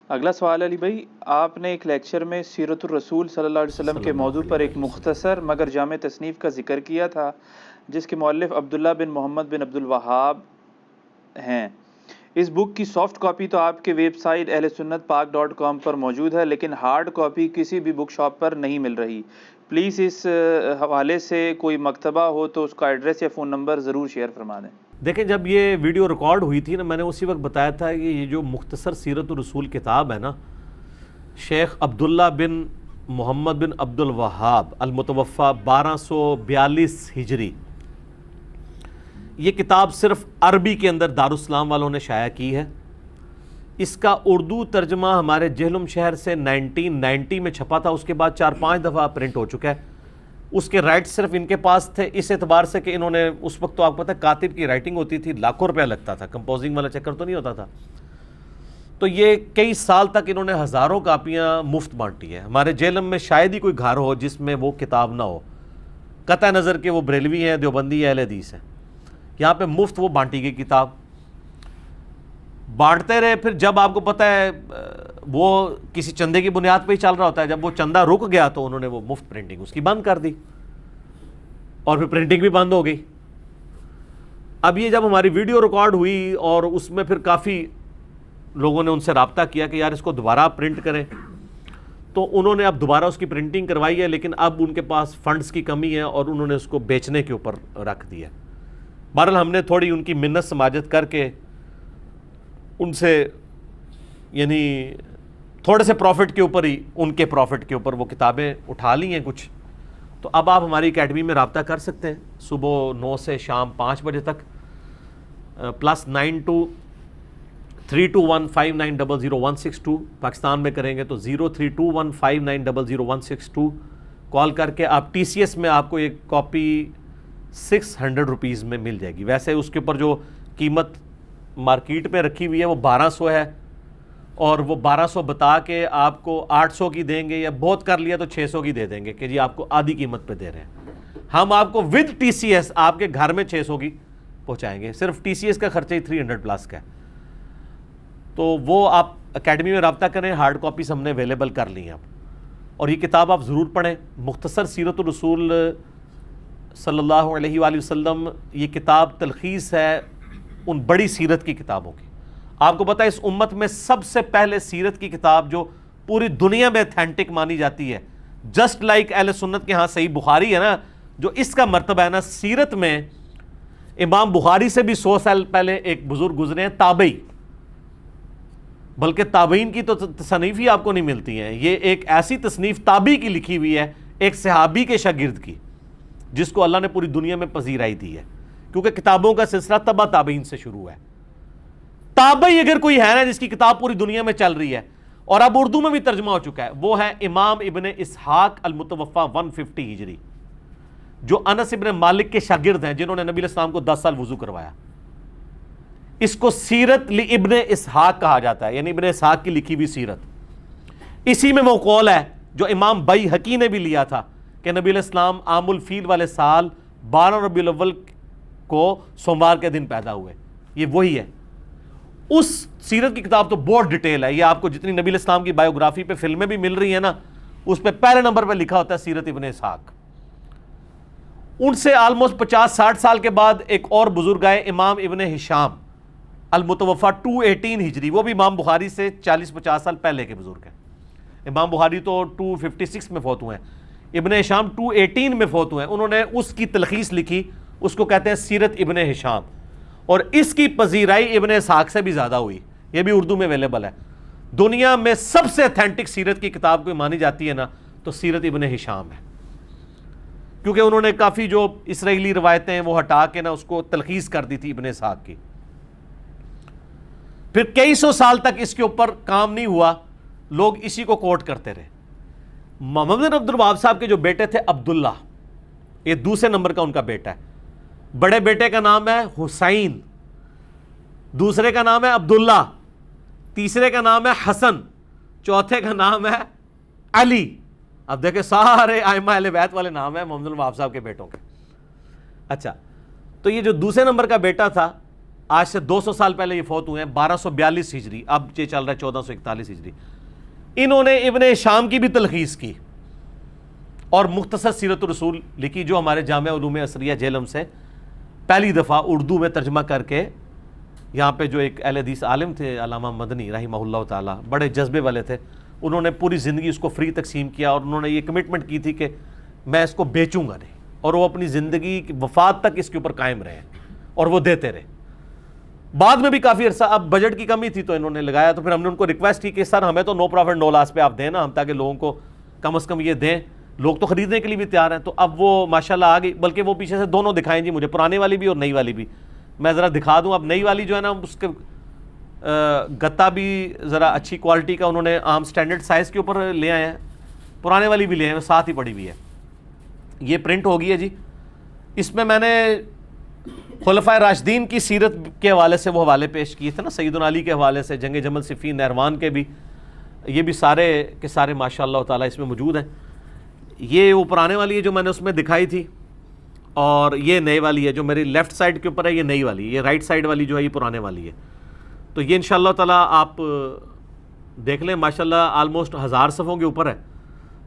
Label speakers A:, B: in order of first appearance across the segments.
A: اگلا سوال علی بھائی، آپ نے ایک لیکچر میں سیرت الرسول صلی اللہ علیہ وسلم کے موضوع پر ایک مختصر مگر جامع تصنیف کا ذکر کیا تھا جس کے مؤلف عبداللہ بن محمد بن عبد الوہاب ہیں۔ اس بک کی سافٹ کاپی تو آپ کے ویب سائٹ اہلسنت پر موجود ہے، لیکن ہارڈ کاپی کسی بھی بک شاپ پر نہیں مل رہی۔ پلیز اس حوالے سے کوئی مکتبہ ہو تو اس کا ایڈریس یا فون نمبر ضرور شیئر فرما دیں۔
B: دیکھیں، جب یہ ویڈیو ریکارڈ ہوئی تھی نا، میں نے اسی وقت بتایا تھا کہ یہ جو مختصر سیرت الرسول کتاب ہے نا، شیخ عبداللہ بن محمد بن عبد الوہاب المتوفی 1242 ہجری، یہ کتاب صرف عربی کے اندر دارالاسلام والوں نے شائع کی ہے۔ اس کا اردو ترجمہ ہمارے جہلم شہر سے 1990 میں چھپا تھا، اس کے بعد 4-5 دفعہ پرنٹ ہو چکا ہے۔ اس کے رائٹ صرف ان کے پاس تھے، اس اعتبار سے کہ انہوں نے اس وقت تو آپ کو پتہ ہے کاتب کی رائٹنگ ہوتی تھی، لاکھوں روپیہ لگتا تھا، کمپوزنگ والا چکر تو نہیں ہوتا تھا، تو یہ کئی سال تک انہوں نے ہزاروں کاپیاں مفت بانٹی ہے۔ ہمارے جہلم میں شاید ہی کوئی گھر ہو جس میں وہ کتاب نہ ہو، قطع نظر کہ وہ بریلوی ہیں، دیوبندی یا اہل حدیث ہیں، یہاں پہ مفت وہ بانٹی گئی کتاب۔ بانٹتے رہے، پھر جب آپ کو پتہ ہے وہ کسی چندے کی بنیاد پہ ہی چل رہا ہوتا ہے، جب وہ چندہ رک گیا تو انہوں نے وہ مفت پرنٹنگ اس کی بند کر دی، اور پھر پرنٹنگ بھی بند ہو گئی۔ اب یہ جب ہماری ویڈیو ریکارڈ ہوئی اور اس میں پھر کافی لوگوں نے ان سے رابطہ کیا کہ یار اس کو دوبارہ پرنٹ کریں، تو انہوں نے اب دوبارہ اس کی پرنٹنگ کروائی ہے، لیکن اب ان کے پاس فنڈز کی کمی ہے اور انہوں نے اس کو بیچنے کے اوپر رکھ دیا۔ بہرحال ہم نے تھوڑی ان کی منت سماجت کر کے ان سے یعنی تھوڑے سے پروفٹ کے اوپر ہی، ان کے پروفٹ کے اوپر وہ کتابیں اٹھا لی ہیں کچھ، تو اب آپ ہماری اکیڈمی میں رابطہ کر سکتے ہیں صبح 9 سے شام 5 بجے تک، +923215900162 پاکستان میں کریں گے تو 032159000162 کال کر کے آپ ٹی سی ایس میں آپ کو ایک کاپی 600 روپیز میں مل جائے گی۔ ویسے اس کے اوپر جو قیمت مارکیٹ میں رکھی ہوئی ہے وہ 1200 ہے، اور وہ 1200 بتا کے آپ کو 800 کی دیں گے، یا بہت کر لیا تو 600 کی دے دیں گے کہ جی آپ کو آدھی قیمت پہ دے رہے ہیں۔ ہم آپ کو ود ٹی سی ایس آپ کے گھر میں 600 کی پہنچائیں گے، صرف ٹی سی ایس کا خرچہ ہی 300 پلس کا ہے۔ تو وہ آپ اکیڈمی میں رابطہ کریں، ہارڈ کاپیز ہم نے اویلیبل کر لی ہیں اب، اور یہ کتاب آپ ضرور پڑھیں، مختصر سیرت الرسول صلی اللہ علیہ وآلہ وسلم۔ یہ کتاب تلخیص ہے ان بڑی سیرت کی کتابوں کی۔ آپ کو پتہ ہے اس امت میں سب سے پہلے سیرت کی کتاب جو پوری دنیا میں اتھینٹک مانی جاتی ہے، جسٹ لائک اہل سنت کے ہاں صحیح بخاری ہے نا، جو اس کا مرتبہ ہے نا سیرت میں، امام بخاری سے بھی 100 سال پہلے ایک بزرگ گزرے ہیں تابعی، بلکہ تابعین کی تو تصنیف ہی آپ کو نہیں ملتی ہیں، یہ ایک ایسی تصنیف تابعی کی لکھی ہوئی ہے، ایک صحابی کے شاگرد کی، جس کو اللہ نے پوری دنیا میں پذیرائی دی ہے، کیونکہ کتابوں کا سلسلہ تبع تابعین سے شروع ہے۔ تابعی اگر کوئی ہے نا جس کی کتاب پوری دنیا میں چل رہی ہے اور اب اردو میں بھی ترجمہ ہو چکا ہے، وہ ہے امام ابن اسحاق المتوفی 150 ہجری، جو انس ابن مالک کے شاگرد ہیں، جنہوں نے نبی علیہ السلام کو 10 سال وضو کروایا۔ اس کو سیرت ابن اسحاق کہا جاتا ہے، یعنی ابن اسحاق کی لکھی ہوئی سیرت۔ اسی میں وہ قول ہے جو امام بیہقی نے بھی لیا تھا کہ نبی علیہ السلام عام الفیل والے سال 12 ربیع الاول کو سوموار کے دن پیدا ہوئے، یہ وہی ہے۔ اس سیرت کی کتاب تو بہت ڈیٹیل ہے، یہ آپ کو جتنی نبی علیہ السلام کی بایوگرافی پہ فلمیں بھی مل رہی ہیں نا، اس پہ پہلے نمبر پہ لکھا ہوتا ہے سیرت ابن اسحاق۔ ان سے آلموسٹ 50-60 سال کے بعد ایک اور بزرگ آئے، امام ابن ہشام المتوفی 218 ہجری، وہ بھی امام بخاری سے 40-50 سال پہلے کے بزرگ ہیں۔ امام بخاری تو 256 میں فوت ہوئے ہیں، ابن ہشام 218 میں فوت ہوئے ہیں۔ انہوں نے اس کی تلخیص لکھی، اس کو کہتے ہیں سیرت ابن ہشام، اور اس کی پذیرائی ابن اسحاق سے بھی زیادہ ہوئی، یہ بھی اردو میں اویلیبل ہے۔ دنیا میں سب سے اتھینٹک سیرت کی کتاب کوئی مانی جاتی ہے نا تو سیرت ابن ہشام ہے، کیونکہ انہوں نے کافی جو اسرائیلی روایتیں وہ ہٹا کے نا اس کو تلخیص کر دی تھی ابن اسحاق کی۔ پھر کئی سو سال تک اس کے اوپر کام نہیں ہوا، لوگ اسی کو کوٹ کرتے رہے۔ محمد بن عبد الوہاب صاحب کے جو بیٹے تھے عبداللہ، یہ دوسرے نمبر کا ان کا بیٹا ہے، بڑے بیٹے کا نام ہے حسین، دوسرے کا نام ہے عبداللہ، تیسرے کا نام ہے حسن، چوتھے کا نام ہے علی۔ اب دیکھیں سارے ائمہ اہل بیت والے نام ہیں محمد بن عبد الوہاب صاحب کے بیٹوں کے۔ اچھا، تو یہ جو دوسرے نمبر کا بیٹا تھا آج سے 200 سال پہلے یہ فوت ہوئے ہیں 1242 ہجری، اب یہ چل رہا ہے 1441 ہجری. انہوں نے ابن شام کی بھی تلخیص کی اور مختصر سیرت الرسول لکھی، جو ہمارے جامعہ علوم عصریہ جہلم سے پہلی دفعہ اردو میں ترجمہ کر کے، یہاں پہ جو ایک اہل حدیث عالم تھے علامہ مدنی رحمہ اللہ تعالی، بڑے جذبے والے تھے، انہوں نے پوری زندگی اس کو فری تقسیم کیا اور انہوں نے یہ کمٹمنٹ کی تھی کہ میں اس کو بیچوں گا نہیں، اور وہ اپنی زندگی کی وفات تک اس کے اوپر قائم رہے اور وہ دیتے رہے. بعد میں بھی کافی عرصہ، اب بجٹ کی کمی تھی تو انہوں نے لگایا، تو پھر ہم نے ان کو ریکویسٹ کی کہ سر ہمیں تو نو پروفٹ نو لاس پہ آپ دیں نا، ہم تاکہ لوگوں کو کم از کم یہ دیں، لوگ تو خریدنے کے لیے بھی تیار ہیں. تو اب وہ ماشاءاللہ آ گئی، بلکہ وہ پیچھے سے دونوں دکھائیں جی مجھے، پرانے والی بھی اور نئی والی بھی. میں ذرا دکھا دوں. اب نئی والی جو ہے نا اس کے گتا بھی ذرا اچھی کوالٹی کا انہوں نے عام سٹینڈرڈ سائز کے اوپر لے آئے ہیں، پرانے والی بھی لے آئے ہیں، ساتھ ہی پڑی ہوئی ہے. یہ پرنٹ ہو گئی ہے جی. اس میں نے خلفائے راشدین کی سیرت کے حوالے سے وہ حوالے پیش کیے تھے نا، سیدنا علی کے حوالے سے، جنگ جمل صفین نہروان کے بھی، یہ بھی سارے کے سارے ماشاء اللہ تعالیٰ اس میں موجود ہیں. یہ وہ پرانے والی ہے جو میں نے اس میں دکھائی تھی، اور یہ نئے والی ہے جو میری لیفٹ سائڈ کے اوپر ہے، یہ نئی والی. یہ رائٹ سائڈ والی جو ہے یہ پرانے والی ہے. تو یہ انشاءاللہ تعالیٰ آپ دیکھ لیں، ماشاءاللہ آلموسٹ 1000 صفحوں کے اوپر ہے.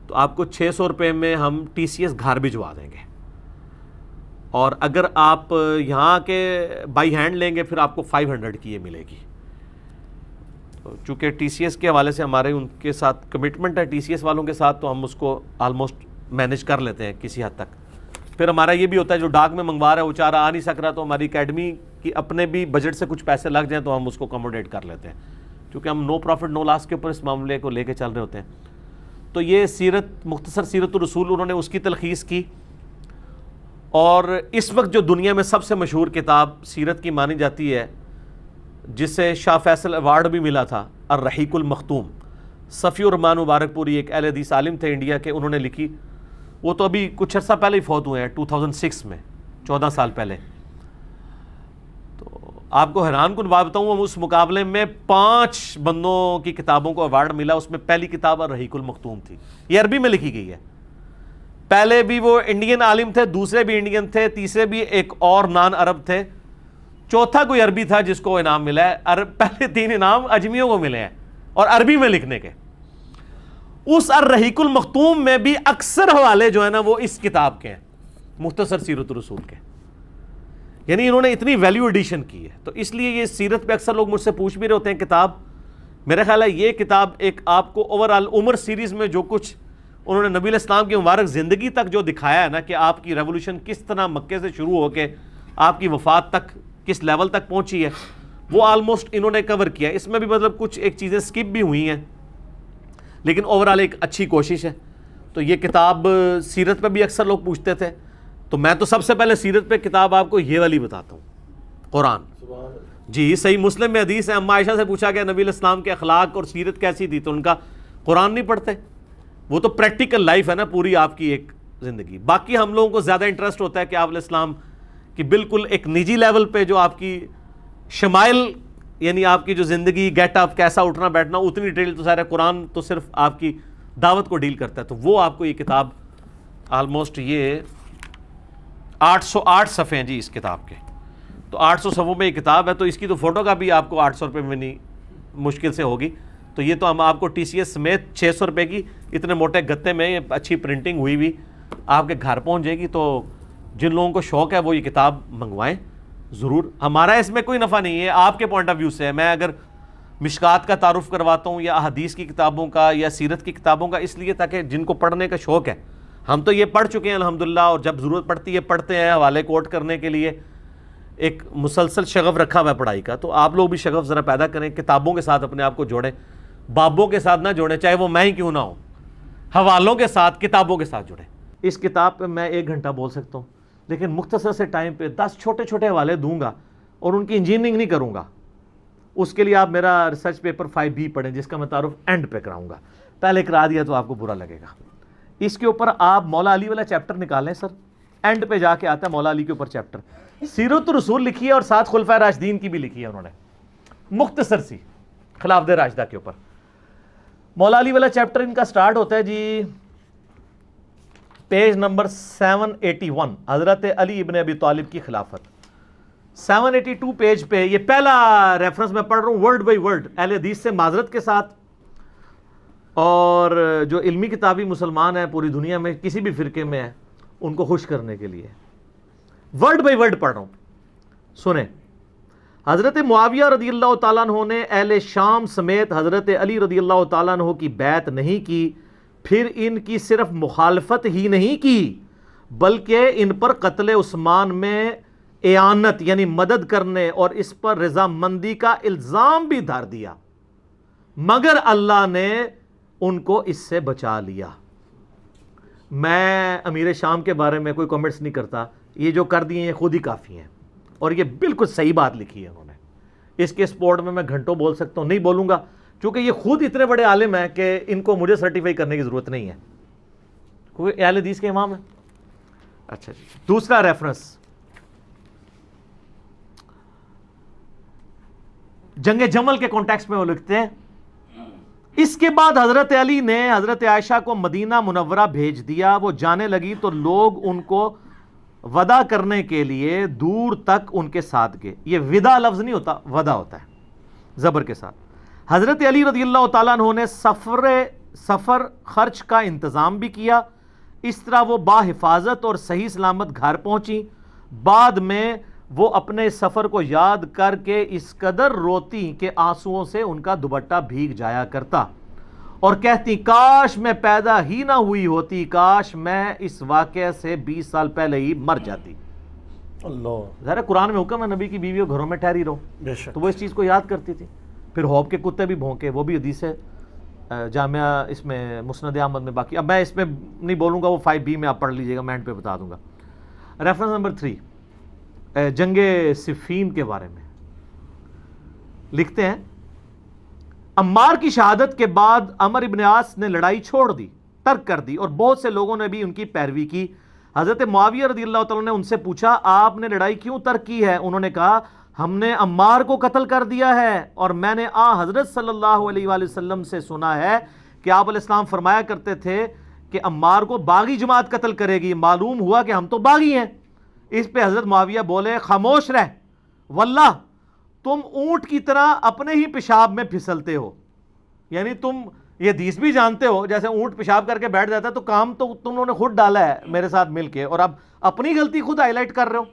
B: تو آپ کو 600 روپے میں ہم TCS گھر بھجوا دیں گے، اور اگر آپ یہاں کے بائی ہینڈ لیں گے پھر آپ کو 500 کی یہ ملے گی. تو چونکہ TCS کے حوالے سے ہمارے ان کے ساتھ کمٹمنٹ ہے TCS والوں کے ساتھ، تو ہم اس کو آلموسٹ مینیج کر لیتے ہیں کسی حد تک. پھر ہمارا یہ بھی ہوتا ہے جو ڈاک میں منگوا رہا ہے وہ چارہ آ نہیں سک رہا، تو ہماری اکیڈمی کی اپنے بھی بجٹ سے کچھ پیسے لگ جائیں تو ہم اس کو اکوموڈیٹ کر لیتے ہیں، کیونکہ ہم نو پروفٹ نو لاس کے اوپر اس معاملے کو لے کے چل رہے ہوتے ہیں. تو یہ سیرت، مختصر سیرت الرسول، انہوں نے اس کی تلخیص کی. اور اس وقت جو دنیا میں سب سے مشہور کتاب سیرت کی مانی جاتی ہے، جسے شاہ فیصل ایوارڈ بھی ملا تھا، الرحیق المختوم، صفی الرحمان مبارک پوری ایک اہل حدیث عالم تھے انڈیا کے، انہوں نے لکھی. وہ تو ابھی کچھ عرصہ پہلے ہی فوت ہوئے ہیں 2006 میں، 14 سال پہلے. تو آپ کو حیران کن بات بتاؤں، اس مقابلے میں 5 بندوں کی کتابوں کو ایوارڈ ملا. اس میں پہلی کتاب الرحیق المختوم تھی. یہ عربی میں لکھی گئی ہے. پہلے بھی وہ انڈین عالم تھے، دوسرے بھی انڈین تھے، تیسرے بھی ایک اور نان عرب تھے، چوتھا کوئی عربی تھا جس کو انعام ملا ہے. پہلے 3 انعام اجمیوں کو ملے ہیں اور عربی میں لکھنے کے. اس الرحیق المختوم میں بھی اکثر حوالے جو ہے نا وہ اس کتاب کے ہیں، مختصر سیرت الرسول کے. یعنی انہوں نے اتنی ویلیو ایڈیشن کی ہے. تو اس لیے یہ سیرت پہ اکثر لوگ مجھ سے پوچھ بھی رہے ہوتے ہیں کتاب. میرا خیال ہے یہ کتاب ایک آپ کو اوور آل عمر سیریز میں جو کچھ انہوں نے نبی علیہ السلام کی مبارک زندگی تک جو دکھایا ہے نا، کہ آپ کی ریولوشن کس طرح مکے سے شروع ہو کے آپ کی وفات تک کس لیول تک پہنچی ہے، وہ آلموسٹ انہوں نے کور کیا. اس میں بھی مطلب کچھ ایک چیزیں سکپ بھی ہوئی ہیں، لیکن اوور آل ایک اچھی کوشش ہے. تو یہ کتاب سیرت پہ بھی اکثر لوگ پوچھتے تھے، تو میں تو سب سے پہلے سیرت پہ کتاب آپ کو یہ والی بتاتا ہوں، قرآن. جی صحیح مسلم میں حدیث ہے، اما عائشہ سے پوچھا گیا نبی علیہ السلام کے اخلاق اور سیرت کیسی تھی، تو ان کا قرآن نہیں پڑھتے. وہ تو پریکٹیکل لائف ہے نا پوری آپ کی ایک زندگی. باقی ہم لوگوں کو زیادہ انٹرسٹ ہوتا ہے کہ آپ علیہ السلام کی بالکل ایک نجی لیول پہ جو آپ کی شمائل، یعنی آپ کی جو زندگی، گیٹ اپ، کیسا اٹھنا بیٹھنا، اتنی ڈیٹیل تو سارا قرآن تو صرف آپ کی دعوت کو ڈیل کرتا ہے. تو وہ آپ کو یہ کتاب آلموسٹ یہ 808 صفحے ہیں جی اس کتاب کے. تو 800 صفحوں میں یہ کتاب ہے. تو اس کی تو فوٹو کا بھی آپ کو 800 روپے میں نہیں مشکل سے ہوگی. تو یہ تو ہم آپ کو TCS سمیت 600 روپے کی اتنے موٹے گتے میں اچھی پرنٹنگ ہوئی ہوئی آپ کے گھر پہنچ جائے گی. تو جن لوگوں کو شوق ہے وہ یہ کتاب منگوائیں ضرور. ہمارا اس میں کوئی نفع نہیں ہے، آپ کے پوائنٹ آف ویو سے ہے. میں اگر مشکات کا تعارف کرواتا ہوں یا احادیث کی کتابوں کا یا سیرت کی کتابوں کا، اس لیے تاکہ جن کو پڑھنے کا شوق ہے، ہم تو یہ پڑھ چکے ہیں الحمدللہ، اور جب ضرورت پڑتی ہے پڑھتے ہیں حوالے کوٹ کرنے کے لیے. ایک مسلسل شغف رکھا ہوا ہے پڑھائی کا. تو آپ لوگ بھی شغف ذرا پیدا کریں، کتابوں کے ساتھ اپنے آپ کو جوڑیں، بابوں کے ساتھ نہ جوڑیں، چاہے وہ میں ہی کیوں نہ ہوں. حوالوں کے ساتھ، کتابوں کے ساتھ جڑیں. اس کتاب پہ میں 1 گھنٹہ بول سکتا ہوں، لیکن مختصر سے ٹائم پہ 10 چھوٹے چھوٹے حوالے دوں گا اور ان کی انجینئرنگ نہیں کروں گا. اس کے لیے آپ میرا ریسرچ پیپر 5B پڑھیں، جس کا میں تعارف اینڈ پہ کراؤں گا. پہلے کرا دیا تو آپ کو برا لگے گا. اس کے اوپر آپ مولا علی والا چیپٹر نکالیں سر، اینڈ پہ جا کے آتا ہے مولا علی کے اوپر چیپٹر. سیرت الرسول لکھی ہے اور ساتھ خلفائے راشدین کی بھی لکھی ہے انہوں نے، مختصر سی خلافت راشدہ کے اوپر. مولا علی والا چیپٹر ان کا سٹارٹ ہوتا ہے جی پیج نمبر 781، حضرت علی ابن ابی طالب کی خلافت. 782 پیج پہ یہ پہلا ریفرنس میں پڑھ رہا ہوں ورڈ بائی ورڈ، اہل حدیث سے معذرت کے ساتھ، اور جو علمی کتابی مسلمان ہیں پوری دنیا میں کسی بھی فرقے میں ہیں ان کو خوش کرنے کے لیے ورڈ بائی ورڈ پڑھ رہا ہوں، سنیں۔ حضرت معاویہ رضی اللہ تعالیٰ عنہ نے اہل شام سمیت حضرت علی رضی اللہ تعالیٰ عنہ کی بیعت نہیں کی، پھر ان کی صرف مخالفت ہی نہیں کی بلکہ ان پر قتل عثمان میں اعانت یعنی مدد کرنے اور اس پر رضامندی کا الزام بھی دھر دیا، مگر اللہ نے ان کو اس سے بچا لیا۔ میں امیر شام کے بارے میں کوئی کمنٹس نہیں کرتا، یہ جو کر دیے ہیں خود ہی کافی ہیں، اور یہ بالکل صحیح بات لکھی ہے انہوں نے۔ اس کے سپورٹ میں گھنٹوں بول سکتا ہوں، نہیں بولوں گا چونکہ یہ خود اتنے بڑے عالم ہیں کہ ان کو مجھے سرٹیفائی کرنے کی ضرورت نہیں ہے، کوئی اہل حدیث کے امام ہے۔ اچھا جی، دوسرا ریفرنس جنگ جمل کے کانٹیکسٹ میں وہ لکھتے ہیں، اس کے بعد حضرت علی نے حضرت عائشہ کو مدینہ منورہ بھیج دیا، وہ جانے لگی تو لوگ ان کو ودا کرنے کے لیے دور تک ان کے ساتھ گئے۔ یہ ودا لفظ نہیں ہوتا، ودا ہوتا ہے زبر کے ساتھ۔ حضرت علی رضی اللہ تعالیٰ عنہ نے سفر خرچ کا انتظام بھی کیا، اس طرح وہ باحفاظت اور صحیح سلامت گھر پہنچی۔ بعد میں وہ اپنے سفر کو یاد کر کے اس قدر روتی کہ آنسوؤں سے ان کا دوپٹہ بھیگ جایا کرتا اور کہتی کاش میں پیدا ہی نہ ہوئی ہوتی، کاش میں اس واقعے سے 20 سال پہلے ہی مر جاتی۔
C: اللہ،
B: ظاہر قرآن میں حکم ہے نبی کی بیویوں گھروں میں ٹھہری رہو،
C: بے شک،
B: تو وہ اس چیز کو یاد کرتی تھی۔ پھر ہوب کے کتے بھی بھونکے، وہ بھی حدیث ہے جامعہ اس میں مسند احمد میں۔ باقی اب میں اس میں نہیں بولوں گا، وہ 5B میں آپ پڑھ لیجئے گا، میں اینڈ پہ بتا دوں گا۔ ریفرنس نمبر 3 جنگ صفین کے بارے میں لکھتے ہیں، عمار کی شہادت کے بعد عمر ابن عاص نے لڑائی چھوڑ دی، ترک کر دی، اور بہت سے لوگوں نے بھی ان کی پیروی کی۔ حضرت معاویہ رضی اللہ تعالیٰ نے ان سے پوچھا آپ نے لڑائی کیوں ترک کی ہے؟ انہوں نے کہا ہم نے عمار کو قتل کر دیا ہے، اور میں نے حضرت صلی اللہ علیہ وآلہ وسلم سے سنا ہے کہ آپ علیہ السلام فرمایا کرتے تھے کہ عمار کو باغی جماعت قتل کرے گی، معلوم ہوا کہ ہم تو باغی ہیں۔ اس پہ حضرت معاویہ بولے خاموش رہ، واللہ تم اونٹ کی طرح اپنے ہی پیشاب میں پھسلتے ہو، یعنی تم یہ حدیث بھی جانتے ہو جیسے اونٹ پیشاب کر کے بیٹھ جاتا ہے، تو کام تو تم نے خود ڈالا ہے میرے ساتھ مل کے، اور اب اپنی غلطی خود ہائی لائٹ کر رہے ہو۔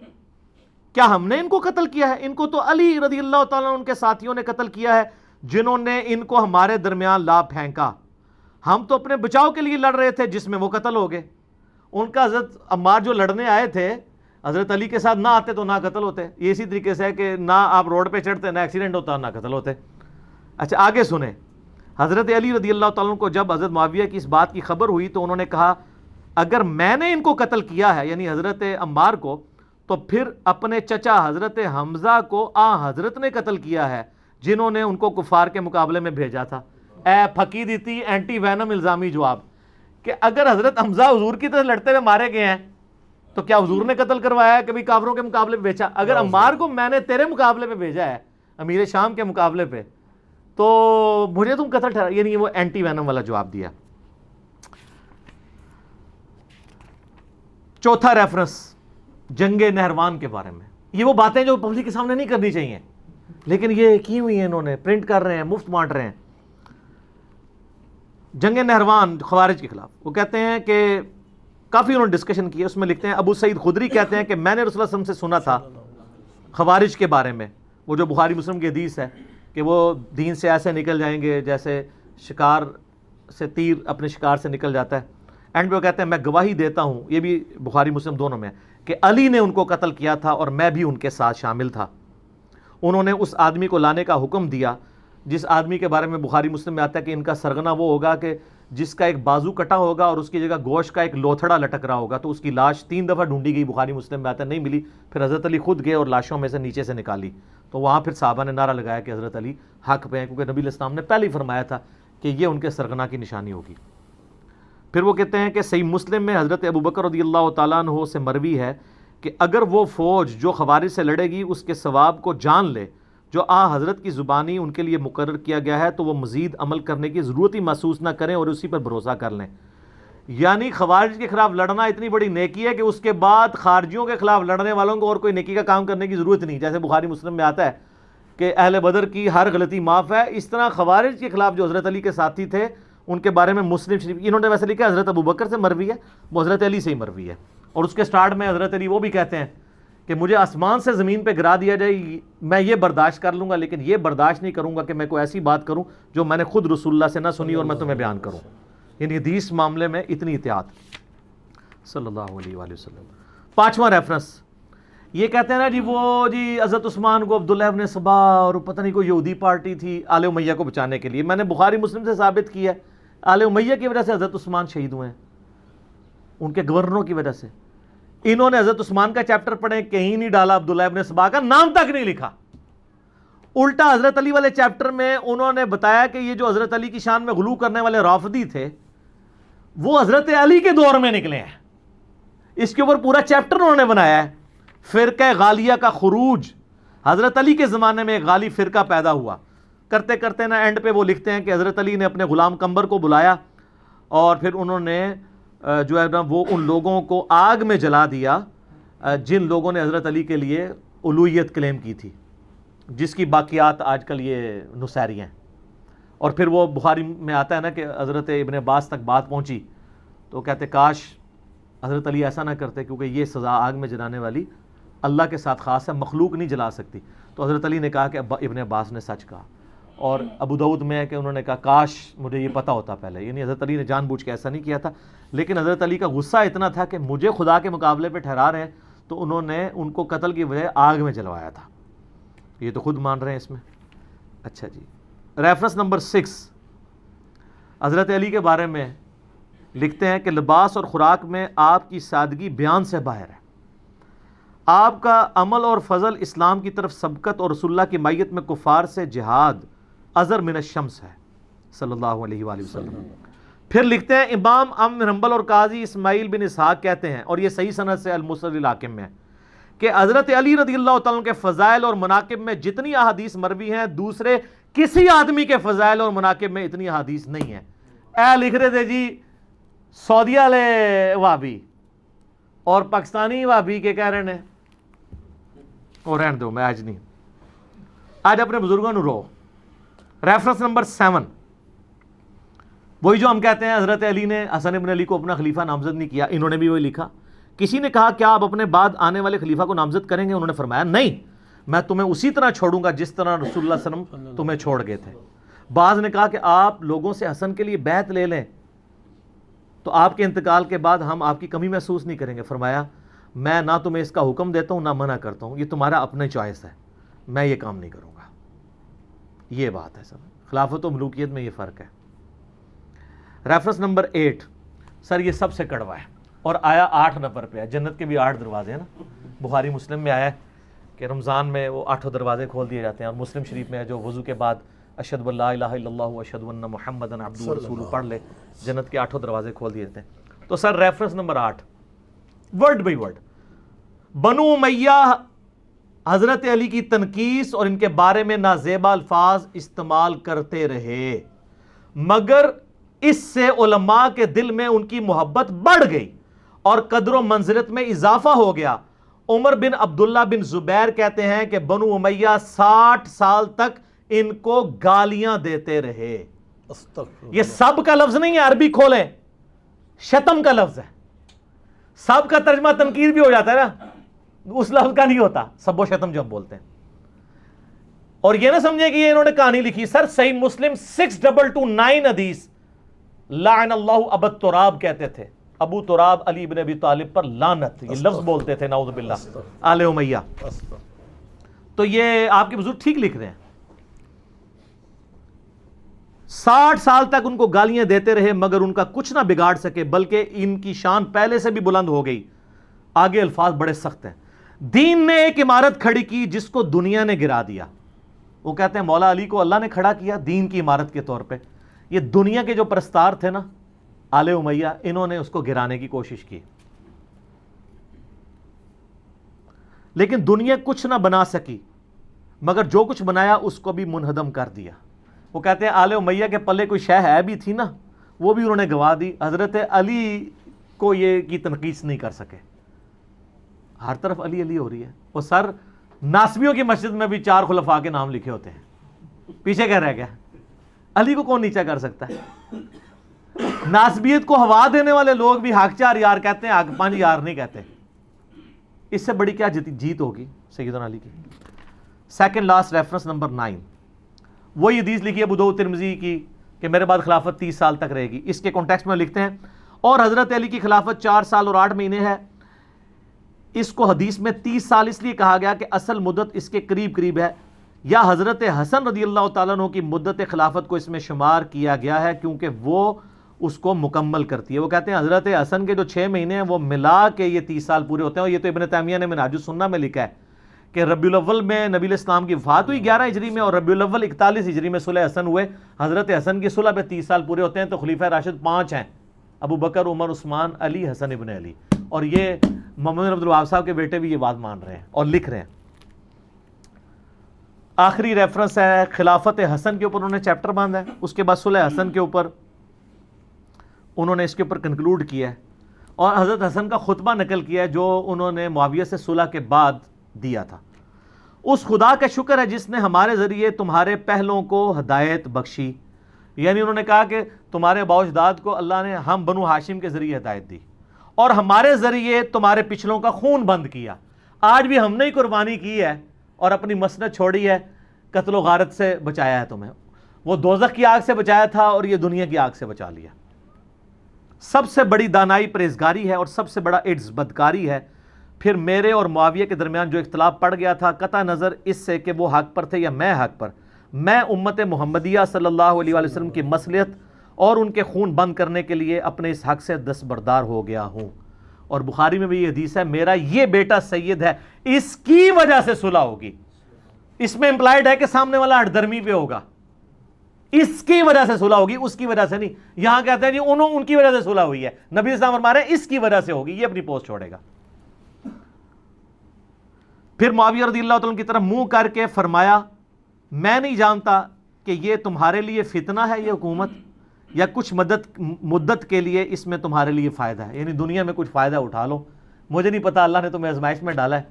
B: کیا ہم نے ان کو قتل کیا ہے؟ ان کو تو علی رضی اللہ تعالیٰ ان کے ساتھیوں نے قتل کیا ہے جنہوں نے ان کو ہمارے درمیان لا پھینکا، ہم تو اپنے بچاؤ کے لیے لڑ رہے تھے جس میں وہ قتل ہو گئے۔ ان کا حضرت عمار جو لڑنے آئے تھے حضرت علی کے ساتھ نہ آتے تو نہ قتل ہوتے، یہ اسی طریقے سے ہے کہ نہ آپ روڈ پہ چڑھتے نہ ایکسیڈنٹ ہوتا نہ قتل ہوتے۔ اچھا آگے سنیں، حضرت علی رضی اللہ تعالیٰ کو جب حضرت معاویہ کی اس بات کی خبر ہوئی تو انہوں نے کہا اگر میں نے ان کو قتل کیا ہے یعنی حضرت عمار کو، تو پھر اپنے چچا حضرت حمزہ کو حضرت نے قتل کیا ہے جنہوں نے ان کو کفار کے مقابلے میں بھیجا تھا۔ اے پھکی دیتی اینٹی وینم الزامی جواب کہ اگر حضرت حمزہ حضور کی طرح لڑتے ہوئے مارے گئے ہیں تو کیا حضور نے قتل کروایا ہے کبھی کافروں کے مقابلے پہ بھیجا؟ اگر عمار کو میں نے تیرے مقابلے پہ بھیجا ہے امیر شام کے مقابلے پہ تو مجھے تم قتل ٹھہرا، یعنی وہ اینٹی وینم والا جواب دیا۔ چوتھا ریفرنس جنگ نہروان کے بارے میں، یہ وہ باتیں جو پبلک کے سامنے نہیں کرنی چاہیے لیکن یہ کی ہوئی ہیں، انہوں نے پرنٹ کر رہے ہیں، مفت بانٹ رہے ہیں۔ جنگ نہروان خوارج کے خلاف، وہ کہتے ہیں کہ کافی انہوں نے ڈسکشن کی ہے، اس میں لکھتے ہیں ابو سعید خدری کہتے ہیں کہ میں نے رسول اللہ صلی اللہ علیہ وسلم سے سنا تھا خوارج کے بارے میں، وہ جو بخاری مسلم کی حدیث ہے کہ وہ دین سے ایسے نکل جائیں گے جیسے شکار سے تیر اپنے شکار سے نکل جاتا ہے۔ اینڈ پہ وہ کہتے ہیں میں گواہی دیتا ہوں، یہ بھی بخاری مسلم دونوں میں ہے، کہ علی نے ان کو قتل کیا تھا اور میں بھی ان کے ساتھ شامل تھا۔ انہوں نے اس آدمی کو لانے کا حکم دیا جس آدمی کے بارے میں بخاری مسلم میں آتا ہے کہ ان کا سرغنہ وہ ہوگا کہ جس کا ایک بازو کٹا ہوگا اور اس کی جگہ گوشت کا ایک لوتھڑا لٹک رہا ہوگا، تو اس کی لاش 3 دفعہ ڈھونڈی گئی، بخاری مسلم میں آتا ہے نہیں ملی، پھر حضرت علی خود گئے اور لاشوں میں سے نیچے سے نکالی، تو وہاں پھر صحابہ نے نعرہ لگایا کہ حضرت علی حق پہ ہیں، کیونکہ نبی علیہ السلام نے پہلے ہی فرمایا تھا کہ یہ ان کے سرغنہ کی نشانی ہوگی۔ پھر وہ کہتے ہیں کہ صحیح مسلم میں حضرت ابوبکر رضی اللہ تعالیٰ عنہ سے مروی ہے کہ اگر وہ فوج جو خوارج سے لڑے گی اس کے ثواب کو جان لے جو حضرت کی زبانی ان کے لیے مقرر کیا گیا ہے تو وہ مزید عمل کرنے کی ضرورت ہی محسوس نہ کریں اور اسی پر بھروسہ کر لیں۔ یعنی خوارج کے خلاف لڑنا اتنی بڑی نیکی ہے کہ اس کے بعد خارجیوں کے خلاف لڑنے والوں کو اور کوئی نیکی کا کام کرنے کی ضرورت نہیں. جیسے بخاری مسلم میں آتا ہے کہ اہل بدر کی ہر غلطی معاف ہے، اس طرح خوارج کے خلاف جو حضرت علی کے ساتھی تھے ان کے بارے میں مسلم شریف انہوں نے ویسے لکھا حضرت ابوبکر سے مروی ہے، وہ حضرت علی سے ہی مروی ہے. اور اس کے سٹارٹ میں حضرت علی وہ بھی کہتے ہیں کہ مجھے آسمان سے زمین پہ گرا دیا جائے میں یہ برداشت کر لوں گا، لیکن یہ برداشت نہیں کروں گا کہ میں کوئی ایسی بات کروں جو میں نے خود رسول اللہ سے نہ سنی اور میں تمہیں بیان کروں. یعنی حدیث معاملے میں اتنی احتیاط صلی اللہ علیہ وآلہ وسلم. 5واں ریفرنس یہ کہتے ہیں نا جی حضرت عثمان کو عبداللہ ابن سبا اور پتہ نہیں کوئی یہودی پارٹی تھی آل امیہ کو بچانے کے لیے. میں نے بخاری مسلم سے ثابت کیا ہے آل امیہ کی وجہ سے حضرت عثمان شہید ہوئے ہیں، ان کے گورنروں کی وجہ سے. انہوں نے حضرت عثمان کا چیپٹر پڑھیں، کہیں نہیں ڈالا عبداللہ ابن سبا کا نام تک نہیں لکھا. الٹا حضرت علی والے چیپٹر میں انہوں نے بتایا کہ یہ جو حضرت علی کی شان میں غلو کرنے والے رافضی تھے وہ حضرت علی کے دور میں نکلے ہیں. اس کے اوپر پورا چیپٹر انہوں نے بنایا ہے. فرقہ غالیہ کا خروج، حضرت علی کے زمانے میں ایک غالی فرقہ پیدا ہوا. کرتے کرتے نا اینڈ پہ وہ لکھتے ہیں کہ حضرت علی نے اپنے غلام قمبر کو بلایا اور پھر انہوں نے جو ہے نا وہ ان لوگوں کو آگ میں جلا دیا جن لوگوں نے حضرت علی کے لیے الوہیت کلیم کی تھی، جس کی باقیات آج کل یہ نصیری ہیں. اور پھر وہ بخاری میں آتا ہے نا کہ حضرت ابن عباس تک بات پہنچی تو کہتے کاش حضرت علی ایسا نہ کرتے، کیونکہ یہ سزا آگ میں جلانے والی اللہ کے ساتھ خاص ہے، مخلوق نہیں جلا سکتی. تو حضرت علی نے کہا کہ ابن عباس نے سچ کہا. اور ابو داؤد میں ہے کہ انہوں نے کہا کاش مجھے یہ پتہ ہوتا پہلے. یعنی حضرت علی نے جان بوجھ کے ایسا نہیں کیا تھا، لیکن حضرت علی کا غصہ اتنا تھا کہ مجھے خدا کے مقابلے پہ ٹھہرا رہے ہیں، تو انہوں نے ان کو قتل کی وجہ آگ میں جلوایا تھا. یہ تو خود مان رہے ہیں اس میں. اچھا جی، ریفرنس نمبر 6 حضرت علی کے بارے میں لکھتے ہیں کہ لباس اور خوراک میں آپ کی سادگی بیان سے باہر ہے. آپ کا عمل اور فضل اسلام کی طرف سبقت اور رسول اللہ کی مائیت میں کفار سے جہاد ازر من الشمس ہے صلی اللہ علیہ وآلہ وسلم. پھر لکھتے ہیں امام بن حنبل اور قاضی اسماعیل بن اسحاق کہتے ہیں، اور یہ صحیح سند سے المسند الحاکم میں ہے، کہ حضرت علی رضی اللہ تعالیٰ کے فضائل اور مناقب میں جتنی احادیث مروی ہیں دوسرے کسی آدمی کے فضائل اور مناقب میں اتنی احادیث نہیں ہیں. اے لکھ رہے تھے جی سعودیہ والے وہابی اور پاکستانی وہابی کے کہہ رہے ہیں اور رہن دو، میں آج نہیں، آج اپنے بزرگوں نے رو. ریفرنس نمبر 7 وہی جو ہم کہتے ہیں حضرت علی نے حسن ابن علی کو اپنا خلیفہ نامزد نہیں کیا، انہوں نے بھی وہی لکھا. کسی نے کہا کیا آپ اپنے بعد آنے والے خلیفہ کو نامزد کریں گے؟ انہوں نے فرمایا نہیں، میں تمہیں اسی طرح چھوڑوں گا جس طرح رسول اللہ صلی اللہ علیہ وسلم تمہیں چھوڑ گئے تھے. بعض نے کہا کہ آپ لوگوں سے حسن کے لیے بیعت لے لیں تو آپ کے انتقال کے بعد ہم آپ کی کمی محسوس نہیں کریں گے. فرمایا میں نہ تمہیں اس کا حکم دیتا ہوں نہ منع کرتا ہوں، یہ تمہارا اپنا چوائس ہے، میں یہ کام نہیں کروں گا. یہ بات ہے سب، خلافت و ملوکیت میں یہ فرق ہے. ریفرنس نمبر 8 سر یہ سب سے کڑوا ہے اور آیا 8 نمبر پہ ہے. جنت کے بھی 8 دروازے ہیں نا. بخاری مسلم میں آیا ہے کہ رمضان میں وہ 8 دروازے کھول دیے جاتے ہیں، اور مسلم شریف میں ہے جو وضو کے بعد اشہد ان لا الہ الا اللہ و اشہد ان محمدن عبدہ و رسولہ پڑھ لے، جنت کے 8 دروازے کھول دیے جاتے ہیں. تو sir reference number 8 word by word Banu Umayya حضرت علی کی تنقیص اور ان کے بارے میں نازیبا الفاظ استعمال کرتے رہے، مگر اس سے علماء کے دل میں ان کی محبت بڑھ گئی اور قدر و منزلت میں اضافہ ہو گیا. عمر بن عبداللہ بن زبیر کہتے ہیں کہ بنو امیہ 60 سال تک ان کو گالیاں دیتے رہے. یہ سب کا لفظ نہیں ہے، عربی کھولیں، شتم کا لفظ ہے. سب کا ترجمہ تنقید بھی ہو جاتا ہے نا، اس لفظ کا نہیں ہوتا سب و شتم جو ہم بولتے ہیں. اور یہ نہ سمجھے کہ یہ انہوں نے کہانی لکھی. سر صحیح مسلم 6229 حدیث لعن اللہ ابو تراب کہتے تھے. ابو تراب علی بن ابی طالب پر لعنت، یہ لفظ بولتے تھے نعوذ باللہ آل امیہ. تو یہ آپ کے بزرگ ٹھیک لکھ رہے ہیں. 60 سال تک ان کو گالیاں دیتے رہے مگر ان کا کچھ نہ بگاڑ سکے، بلکہ ان کی شان پہلے سے بھی بلند ہو گئی. آگے الفاظ بڑے سخت ہیں. دین نے ایک عمارت کھڑی کی جس کو دنیا نے گرا دیا. وہ کہتے ہیں مولا علی کو اللہ نے کھڑا کیا دین کی عمارت کے طور پہ. یہ دنیا کے جو پرستار تھے نا آل امیہ، انہوں نے اس کو گرانے کی کوشش کی، لیکن دنیا کچھ نہ بنا سکی مگر جو کچھ بنایا اس کو بھی منہدم کر دیا. وہ کہتے ہیں آل امیہ کے پلے کوئی شے ہے بھی تھی نا، وہ بھی انہوں نے گوا دی. حضرت علی کو یہ کی تنقیص نہیں کر سکے. ہر طرف علی علی ہو رہی ہے. وہ سر ناسبیوں کی مسجد میں بھی 4 خلفاء کے نام لکھے ہوتے ہیں, پیچھے کیا رہ گیا؟ علی کو کون نیچا کر سکتا ہے؟ ناسبیت کو ہوا دینے والے لوگ بھی حق 4 یار کہتے ہیں, حق 5 یار نہیں کہتے. اس سے بڑی کیا جیت ہوگی سیدنا علی کی. سیکنڈ لاسٹ ریفرنس نمبر 9, وہی حدیث لکھی ہے ابو داؤد ترمذی کی کہ میرے بعد خلافت 30 سال تک رہے گی. اس کے کانٹیکسٹ میں لکھتے ہیں اور حضرت علی کی خلافت 4 سال اور 8 مہینے ہے. اس کو حدیث میں 30 سال اس لیے کہا گیا کہ اصل مدت اس کے قریب قریب ہے, یا حضرت حسن رضی اللہ تعالیٰ عنہ کی مدت خلافت کو اس میں شمار کیا گیا ہے کیونکہ وہ اس کو مکمل کرتی ہے. وہ کہتے ہیں حضرت حسن کے جو 6 مہینے ہیں وہ ملا کے یہ 30 سال پورے ہوتے ہیں. اور یہ تو ابن تیمیہ نے منہاج السنہ میں لکھا ہے کہ ربیع الاول میں نبی علیہ السلام کی وفات ہوئی 11 ہجری میں, اور ربیع الاول 41 ہجری میں صلح حسن ہوئے. حضرت حسن کی صلح پہ 30 سال پورے ہوتے ہیں. تو خلیفہ راشد 5 ہیں, ابو بکر, عمر, عثمان, علی, حسن ابن علی. اور یہ محمد بن عبد الوہاب صاحب کے بیٹے بھی یہ بات مان رہے ہیں اور لکھ رہے ہیں. آخری ریفرنس ہے خلافت حسن کے اوپر انہوں نے چیپٹر باندھا ہے. اس کے بعد صلح حسن کے اوپر انہوں نے اس کے اوپر کنکلوڈ کیا ہے اور حضرت حسن کا خطبہ نقل کیا ہے جو انہوں نے معاویہ سے صلح کے بعد دیا تھا. اس خدا کا شکر ہے جس نے ہمارے ذریعے تمہارے پہلوں کو ہدایت بخشی. یعنی انہوں نے کہا کہ تمہارے آباء و اجداد کو اللہ نے ہم بنو ہاشم کے ذریعے ہدایت دی اور ہمارے ذریعے تمہارے پچھلوں کا خون بند کیا. آج بھی ہم نے ہی قربانی کی ہے اور اپنی مسند چھوڑی ہے, قتل و غارت سے بچایا ہے تمہیں. وہ دوزخ کی آگ سے بچایا تھا اور یہ دنیا کی آگ سے بچا لیا. سب سے بڑی دانائی پرہیزگاری ہے اور سب سے بڑا ایڈز بدکاری ہے. پھر میرے اور معاویہ کے درمیان جو اختلاف پڑ گیا تھا, قطع نظر اس سے کہ وہ حق پر تھے یا میں حق پر, میں امت محمدیہ صلی اللہ علیہ وآلہ وسلم کی مصلحت اور ان کے خون بند کرنے کے لیے اپنے اس حق سے دستبردار ہو گیا ہوں. اور بخاری میں بھی یہ حدیث ہے, میرا یہ بیٹا سید ہے, اس کی وجہ سے صلح ہوگی. اس میں امپلائڈ ہے کہ سامنے والا ہٹ درمی پہ ہوگا, اس کی وجہ سے صلح ہوگی, اس کی وجہ سے نہیں. یہاں کہتے ہیں جی ان کی وجہ سے صلح ہوئی ہے, نبی اسلام فرما رہے ہیں اس کی وجہ سے ہوگی, یہ اپنی پوسٹ چھوڑے گا. پھر معاویہ رضی اللہ تعالیٰ کی طرف منہ کر کے فرمایا, میں نہیں جانتا کہ یہ تمہارے لیے فتنہ ہے یہ حکومت یا کچھ مدت کے لیے اس میں تمہارے لیے فائدہ ہے, یعنی دنیا میں کچھ فائدہ اٹھا لو. مجھے نہیں پتا, اللہ نے تمہیں آزمائش میں ڈالا ہے.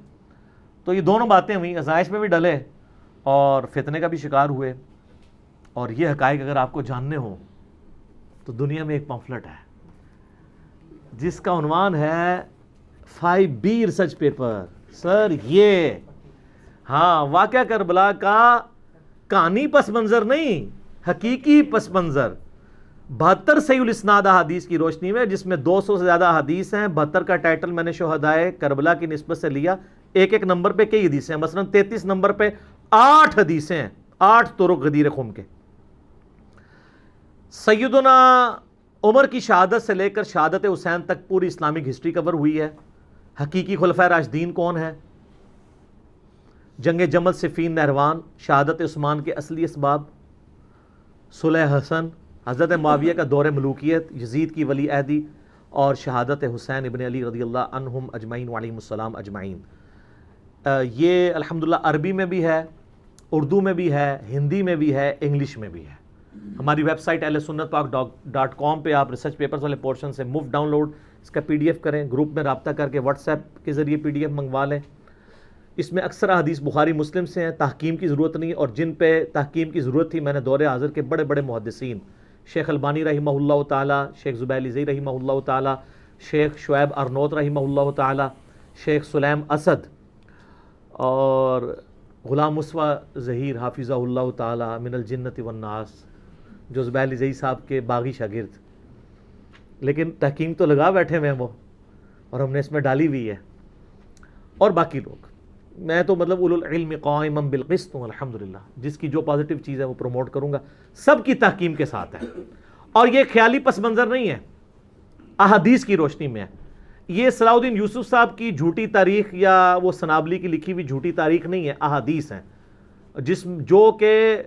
B: تو یہ دونوں باتیں ہوئیں, آزمائش میں بھی ڈلے اور فتنے کا بھی شکار ہوئے. اور یہ حقائق اگر آپ کو جاننے ہوں تو دنیا میں ایک پمفلٹ ہے جس کا عنوان ہے 5B ریسرچ پیپر. سر یہ ہاں واقعہ کربلا کا کہانی پس منظر نہیں, حقیقی پس منظر 72 صحیح الاسناد احادیث کی روشنی میں, جس میں 200 سے زیادہ احادیث ہیں. 72 کا ٹائٹل میں نے شہدائے کربلا کی نسبت سے لیا. ایک نمبر پہ کئی حدیثیں ہیں, مثلا 33 نمبر پہ 8 حدیثیں ہیں, 8 طرق غدیر خم کے. سیدنا عمر کی شہادت سے لے کر شہادت حسین تک پوری اسلامک ہسٹری کور ہوئی ہے. حقیقی خلفائے راشدین کون ہیں, جنگ جمل, صفین, نہروان, شہادت عثمان کے اصلی اسباب, صلح حسن, حضرت معاویہ کا دور ملوکیت, یزید کی ولی عہدی اور شہادت حسین ابن علی رضی اللہ عنہم اجمعین وعلیہم السلام اجمعین. یہ الحمدللہ عربی میں بھی ہے, اردو میں بھی ہے, ہندی میں بھی ہے, انگلش میں بھی ہے. ہماری ویب سائٹ ahlsunnattalk.com پہ آپ ریسرچ پیپرز والے پورشن سے مفت ڈاؤن لوڈ اس کا PDF کریں, گروپ میں رابطہ کر کے واٹس ایپ کے ذریعے PDF منگوا لیں. اس میں اکثر حدیث بخاری مسلم سے ہیں, تحکیم کی ضرورت نہیں, اور جن پہ تحکیم کی ضرورت تھی میں نے دور حاضر کے بڑے بڑے محدثین, شیخ البانی رحمہ اللہ تعالی, شیخ زبیر علی رحمہ اللہ تعالی, شیخ شعیب ارنوت رحمہ اللہ تعالی, شیخ سلیم اسد اور غلام مصطفیٰ ظہیر حافظہ اللہ تعالی من الجنت والناس, جو زبیر علی صاحب کے باغی شاگرد, لیکن تحکیم تو لگا بیٹھے ہوئے ہیں وہ, اور ہم نے اس میں ڈالی ہوئی ہے. اور باقی لوگ, میں تو مطلب اولو العلم قائما بالقسط ہوں الحمدللہ, جس کی جو پازیٹیو چیز ہے وہ پروموٹ کروں گا, سب کی تحکیم کے ساتھ ہے. اور یہ خیالی پس منظر نہیں ہے, احادیث کی روشنی میں ہے. یہ صلاح الدین یوسف صاحب کی جھوٹی تاریخ یا وہ سنابلی کی لکھی ہوئی جھوٹی تاریخ نہیں ہے, احادیث ہیں جو کہ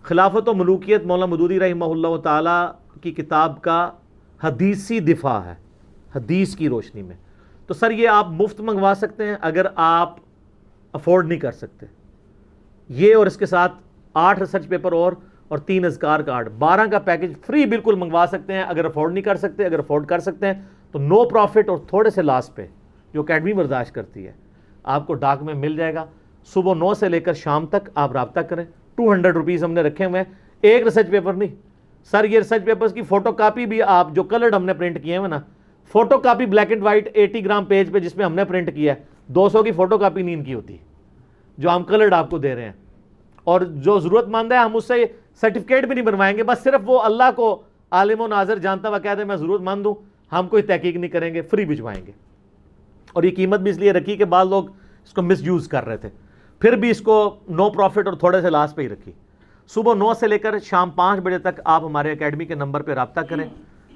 B: خلافت و ملوکیت مولانا مودودی رحمہ اللہ تعالی کی کتاب کا حدیثی دفاع ہے, حدیث کی روشنی میں. تو سر یہ آپ مفت منگوا سکتے ہیں اگر آپ افورڈ نہیں کر سکتے. یہ اور اس کے ساتھ 8 ریسرچ پیپر اور اور 3 اذکار کارڈ، 12 کا پیکج فری بالکل منگوا سکتے ہیں اگر افورڈ نہیں کر سکتے. اگر افورڈ کر سکتے ہیں تو نو پروفٹ اور تھوڑے سے لاس پہ جو اکیڈمی برداشت کرتی ہے آپ کو ڈاک میں مل جائے گا. صبح 9 سے لے کر شام تک آپ رابطہ کریں. 200 روپیز ہم نے رکھے ہوئے ہیں. ایک ریسرچ پیپر نہیں سر، یہ ریسرچ پیپرز کی فوٹو کاپی بھی آپ جو کلرڈ ہم نے پرنٹ کیے ہیں نا، photo copy black and white 80 gram page پہ جس پہ ہم نے پرنٹ کیا ہے، 200 کی فوٹو کاپی نہیں ان کی ہوتی جو ہم کلرڈ آپ کو دے رہے ہیں. اور جو ضرورت مند ہے ہم اس سے سرٹیفکیٹ بھی نہیں بنوائیں گے، بس صرف وہ اللہ کو عالم و ناظر جانتا ہوا کہہ دے میں ضرورت مند ہوں، ہم کوئی تحقیق نہیں کریں گے، فری بھجوائیں گے. اور یہ قیمت بھی اس لیے رکھی کہ بعض لوگ اس کو مس یوز کر رہے تھے، پھر بھی اس کو نو پروفٹ اور تھوڑے سے لاس پہ ہی رکھی. صبح 9 سے لے کر شام 5 بجے تک آپ ہمارے اکیڈمی کے نمبر پہ رابطہ کریں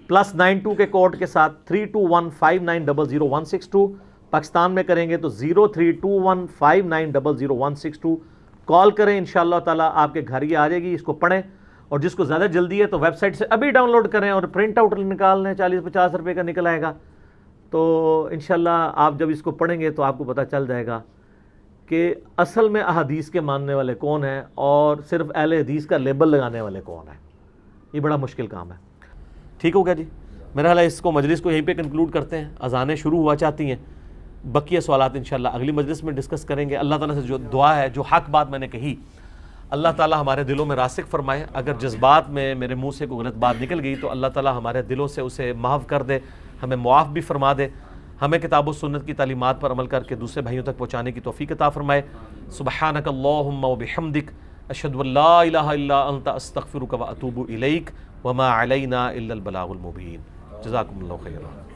B: +92 کے کوڈ کے ساتھ 3215900162. پاکستان میں کریں گے تو 032159000162 کال کریں. انشاءاللہ تعالیٰ آپ کے گھر ہی آ جائے گی. اس کو پڑھیں اور جس کو زیادہ جلدی ہے تو ویب سائٹ سے ابھی ڈاؤن لوڈ کریں اور پرنٹ آؤٹ نکال لیں، 40-50 روپے کا نکل آئے گا. تو انشاءاللہ آپ جب اس کو پڑھیں گے تو آپ کو پتہ چل جائے گا کہ اصل میں احادیث کے ماننے والے کون ہیں اور صرف اہل حدیث کا لیبل لگانے والے کون ہیں. یہ بڑا مشکل کام ہے. ٹھیک ہو گیا جی؟ میرا خیال ہے اس کو مجلس کو یہیں پہ کنکلوڈ کرتے ہیں. اذانیں شروع ہوا چاہتی ہیں، بقیہ سوالات انشاءاللہ اگلی مجلس میں ڈسکس کریں گے. اللہ تعالیٰ سے جو دعا ہے، جو حق بات میں نے کہی، اللہ تعالیٰ ہمارے دلوں میں راسخ فرمائے. اگر جذبات میں میرے منہ سے کوئی غلط بات نکل گئی تو اللہ تعالیٰ ہمارے دلوں سے اسے محو کر دے، ہمیں معاف بھی فرما دے، ہمیں کتاب و سنت کی تعلیمات پر عمل کر کے دوسرے بھائیوں تک پہنچانے کی توفیق عطا فرمائے. سبحانک اللہم و بحمدک اشہد ان لا الہ الا انت استغفرک و اتوب الیک وما علینا الا البلاغ المبین. جزاکم اللہ خیرا.